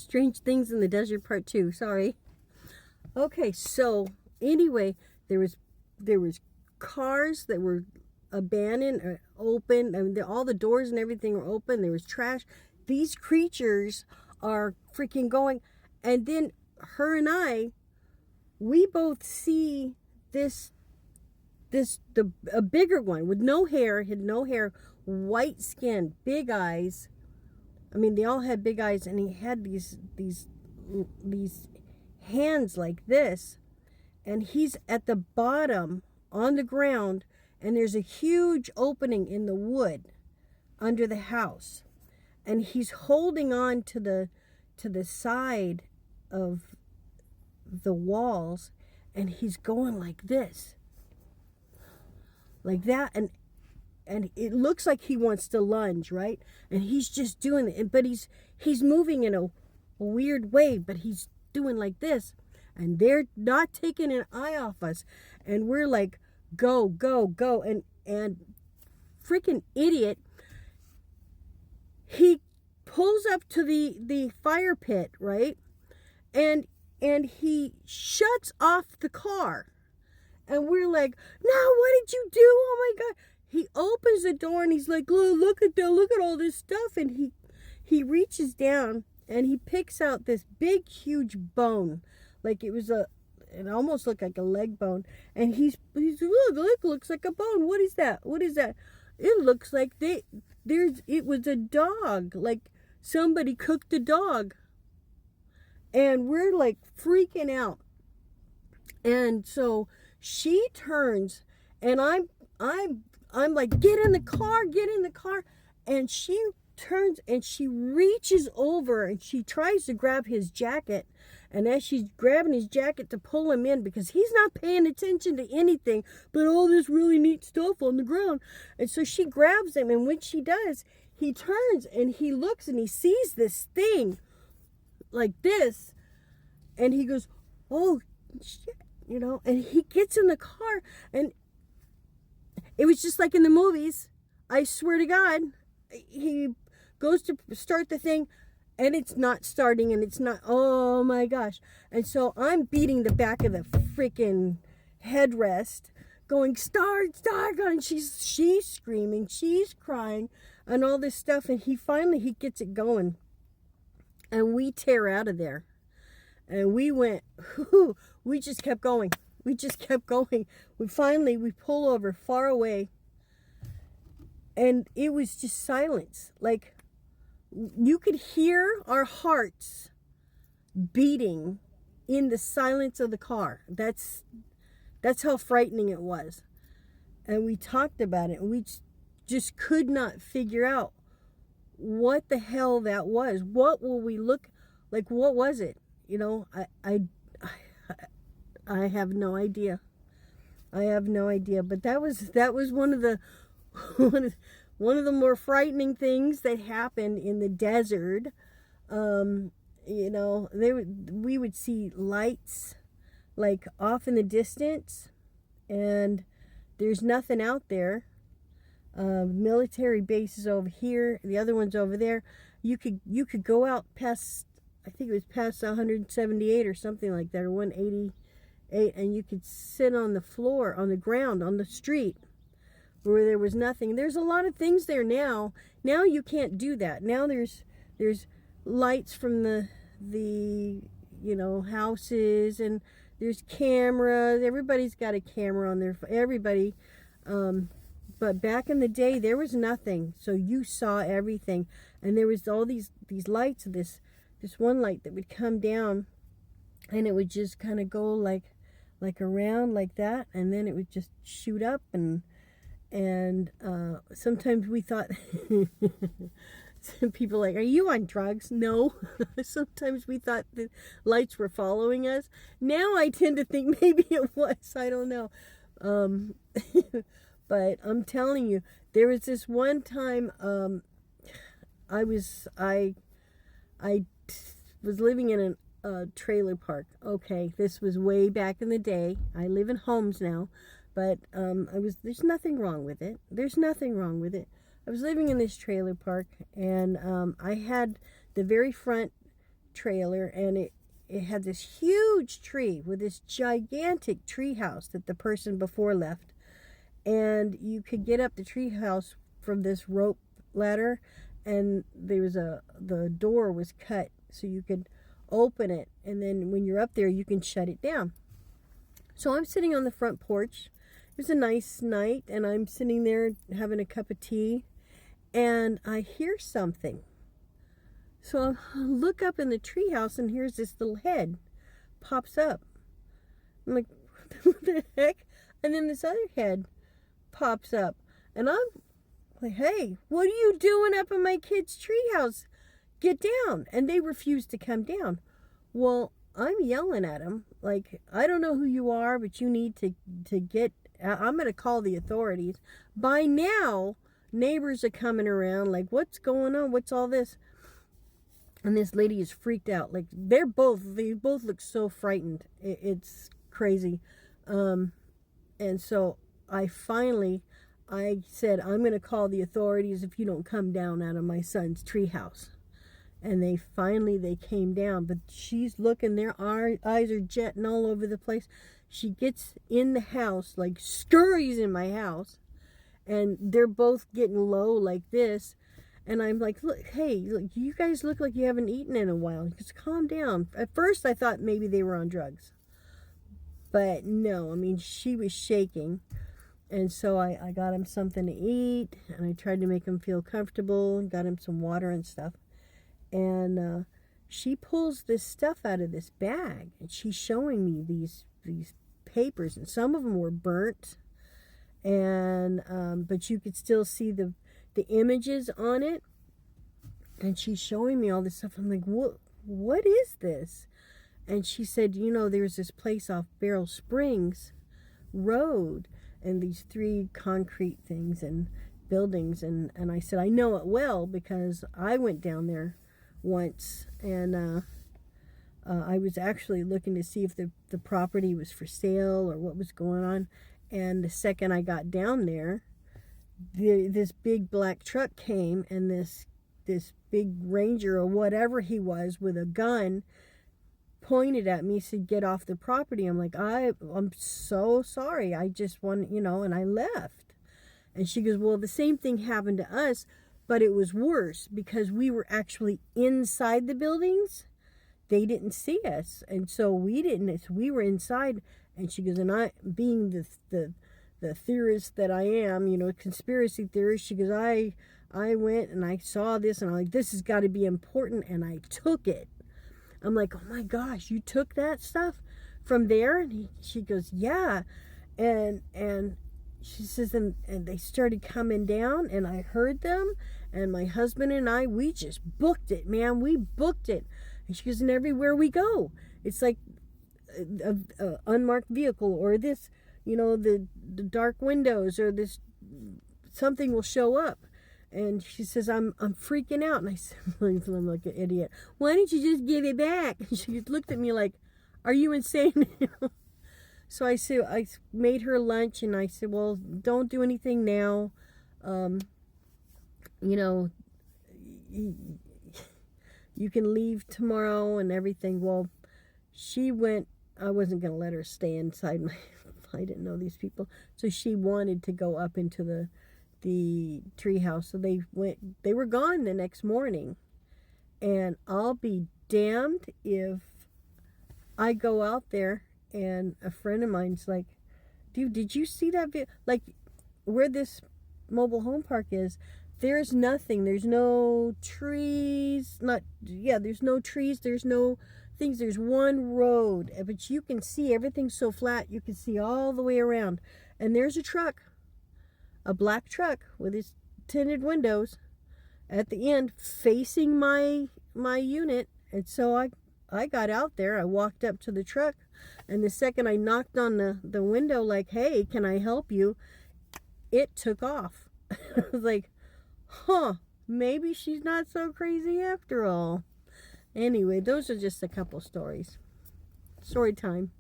Strange Things in the Desert Part 2. Sorry. Okay, so anyway, there was cars that were abandoned or open. I mean, all the doors and everything were open. There was trash. These creatures are freaking going. And then her and I, we both see a bigger one with no hair, had no hair, white skin, big eyes. I mean, they all had big eyes, and he had these hands like this, and he's at the bottom on the ground, and there's a huge opening in the wood under the house, and he's holding on to the side of the walls, and he's going like this, like that, and it looks like he wants to lunge, right? And he's just doing it, but he's moving in a weird way, but he's doing like this, and they're not taking an eye off us, and we're like, go, go, go, and freaking idiot, he pulls up to the fire pit, right? And he shuts off the car, and we're like, no, what did you do? Oh my God. He opens the door, and he's like, look at all this stuff, and he reaches down, and he picks out this big, huge bone, like it almost looked like a leg bone, and he's look, looks like a bone. What is that? What is that? It looks like it was a dog, like somebody cooked a dog, and we're like freaking out, and so she turns, and I'm like, get in the car, and she turns and she reaches over and she tries to grab his jacket, and as she's grabbing his jacket to pull him in, because he's not paying attention to anything but all this really neat stuff on the ground, and so she grabs him, and when she does, he turns and he looks and he sees this thing like this, and he goes, oh shit, and he gets in the car, and it was just like in the movies. I swear to God, he goes to start the thing, and it's not starting, and it's not, oh my gosh. And so I'm beating the back of the freaking headrest, going, start, and she's screaming, she's crying, and all this stuff, and he gets it going, and we tear out of there. And we went, we just kept going. We pull over far away, and it was just silence. Like, you could hear our hearts beating in the silence of the car. That's how frightening it was. And we talked about it, and we just could not figure out what the hell that was. What will we look like? What was it? I have no idea. But that was one of the more frightening things that happened in the desert. We would see lights like off in the distance, and there's nothing out there. Military bases over here, the other one's over there. You could go out past, I think it was past 178 or something like that, or 188, and you could sit on the floor, on the ground, on the street, where there was nothing. There's a lot of things there now. Now you can't do that. Now there's lights from the houses, and there's cameras. Everybody's got a camera on everybody. But back in the day, there was nothing. So you saw everything, and there was all these lights. This one light that would come down, and it would just kind of go like around like that, and then it would just shoot up, and sometimes we thought people like, are you on drugs? No. Sometimes we thought the lights were following us. Now I tend to think maybe it was. I don't know. But I'm telling you, there was this one time I was living in a trailer park. Okay, this was way back in the day. I live in homes now, but there's nothing wrong with it. I was living in this trailer park, and I had the very front trailer, and it had this huge tree with this gigantic tree house that the person before left. And you could get up the tree house from this rope ladder, and the door was cut so you could open it, and then when you're up there you can shut it down. So I'm sitting on the front porch. It was a nice night, and I'm sitting there having a cup of tea, and I hear something. So I look up in the treehouse, and here's this little head pops up. I'm like, what the heck? And then this other head pops up, and I'm like, hey, what are you doing up in my kid's treehouse? Get down. And they refuse to come down. Well, I'm yelling at them, like, I don't know who you are, but you need to get, I'm going to call the authorities. By now, neighbors are coming around, like, what's going on? What's all this? And this lady is freaked out. Like, they both look so frightened. It's crazy. And so I said, I'm going to call the authorities if you don't come down out of my son's treehouse. And they came down, but she's looking, their eyes are jetting all over the place. She gets in the house, like scurries in my house, and they're both getting low like this. And I'm like, look, hey, look, you guys look like you haven't eaten in a while. Just calm down. At first I thought maybe they were on drugs, but no, I mean, she was shaking. And so I got him something to eat, and I tried to make him feel comfortable, and got him some water and stuff. And she pulls this stuff out of this bag, and she's showing me these papers, and some of them were burnt, and but you could still see the images on it. And she's showing me all this stuff. I'm like, what is this? And she said, you know, there's this place off Beryl Springs Road, and these 3 concrete things and buildings, and I said, I know it well because I went down there once, and I was actually looking to see if the property was for sale or what was going on. And the second I got down there, this big black truck came, and this big ranger or whatever he was with a gun pointed at me, said, get off the property. I'm like, I'm so sorry, I just want, and I left. And she goes, well, the same thing happened to us, but it was worse because we were actually inside the buildings. They didn't see us, and so we were inside. And she goes, and I, being the theorist that I am, conspiracy theorist, she goes, I went and I saw this, and I'm like, this has got to be important, and I took it. I'm like, oh my gosh, you took that stuff from there? And she goes, yeah. And she says, and they started coming down, and I heard them, and my husband and I, we just booked it, man. We booked it. And she goes, and everywhere we go, it's like a unmarked vehicle, or this, the dark windows, or this, something will show up. And she says, I'm freaking out. And I said, I'm like an idiot. Why don't you just give it back? And she looked at me like, are you insane? So I said, I made her lunch, and I said, well, don't do anything now. You can leave tomorrow and everything. Well, she went, I wasn't going to let her stay inside I didn't know these people. So she wanted to go up into the treehouse. So they were gone the next morning. And I'll be damned if I go out there and a friend of mine's like, dude, did you see that video? Like, where this mobile home park is, there's nothing. There's no trees. There's no trees. There's no things. There's one road, but you can see everything's so flat. You can see all the way around. And there's a truck, a black truck with its tinted windows at the end facing my unit. And so I got out there. I walked up to the truck, and the second I knocked on the window, like, hey, can I help you? It took off. I was like, maybe she's not so crazy after all. Anyway, those are just a couple stories. Story time.